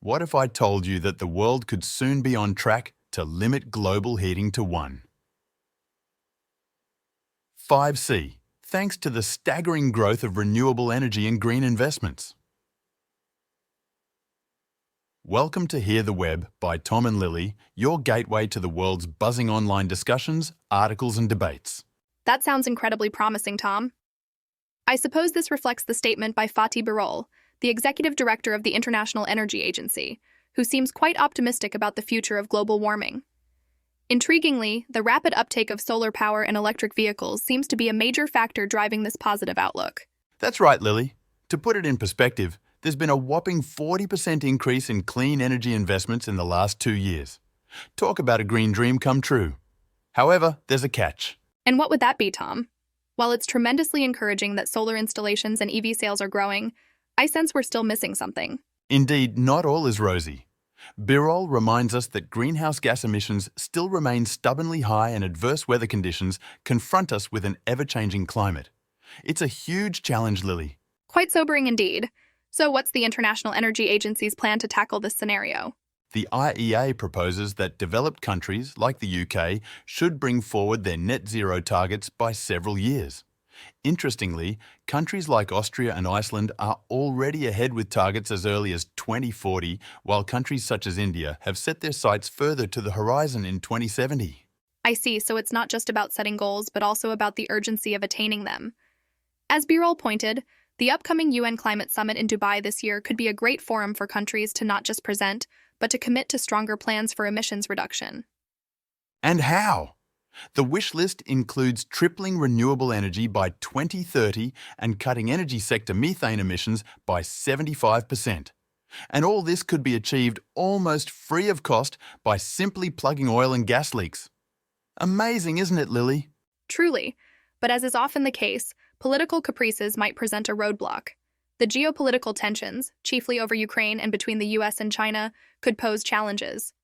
What if I told you that the world could soon be on track to limit global heating to 1? 5C, thanks to the staggering growth of renewable energy and green investments. Welcome to Hear the Web by Tom and Lily, your gateway to the world's buzzing online discussions, articles and debates. That sounds incredibly promising, Tom. I suppose this reflects the statement by Fatih Birol, the executive director of the International Energy Agency, who seems quite optimistic about the future of global warming. Intriguingly, the rapid uptake of solar power and electric vehicles seems to be a major factor driving this positive outlook. That's right, Lily. To put it in perspective, there's been a whopping 40% increase in clean energy investments in the last 2 years. Talk about a green dream come true. However, there's a catch. And what would that be, Tom? While it's tremendously encouraging that solar installations and EV sales are growing, I sense we're still missing something. Indeed, not all is rosy. Birol reminds us that greenhouse gas emissions still remain stubbornly high and adverse weather conditions confront us with an ever-changing climate. It's a huge challenge, Lily. Quite sobering indeed. So what's the International Energy Agency's plan to tackle this scenario? The IEA proposes that developed countries, like the UK, should bring forward their net zero targets by several years. Interestingly, countries like Austria and Iceland are already ahead with targets as early as 2040, while countries such as India have set their sights further to the horizon in 2070. I see, so it's not just about setting goals, but also about the urgency of attaining them. As Birol pointed, the upcoming UN Climate Summit in Dubai this year could be a great forum for countries to not just present, but to commit to stronger plans for emissions reduction. And how? The wish list includes tripling renewable energy by 2030 and cutting energy sector methane emissions by 75%. And all this could be achieved almost free of cost by simply plugging oil and gas leaks. Amazing, isn't it, Lily? Truly, but as is often the case, political caprices might present a roadblock. The geopolitical tensions, chiefly over Ukraine and between the US and China, could pose challenges.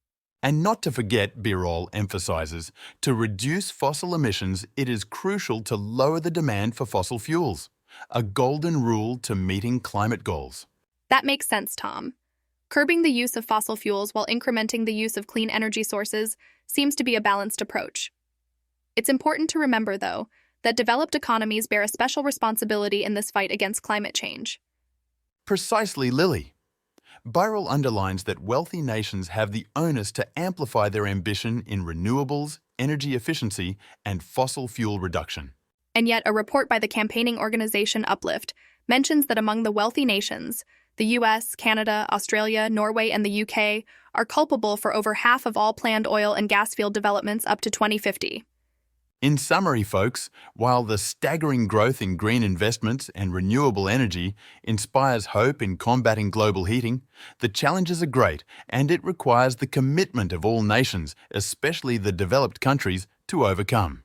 And not to forget, Birol emphasizes, to reduce fossil emissions, it is crucial to lower the demand for fossil fuels, a golden rule to meeting climate goals. That makes sense, Tom. Curbing the use of fossil fuels while incrementing the use of clean energy sources seems to be a balanced approach. It's important to remember, though, that developed economies bear a special responsibility in this fight against climate change. Precisely, Lily. Birol underlines that wealthy nations have the onus to amplify their ambition in renewables, energy efficiency, and fossil fuel reduction. And yet, a report by the campaigning organization Uplift mentions that among the wealthy nations, the US, Canada, Australia, Norway, and the UK are culpable for over half of all planned oil and gas field developments up to 2050. In summary, folks, while the staggering growth in green investments and renewable energy inspires hope in combating global heating, the challenges are great and it requires the commitment of all nations, especially the developed countries, to overcome.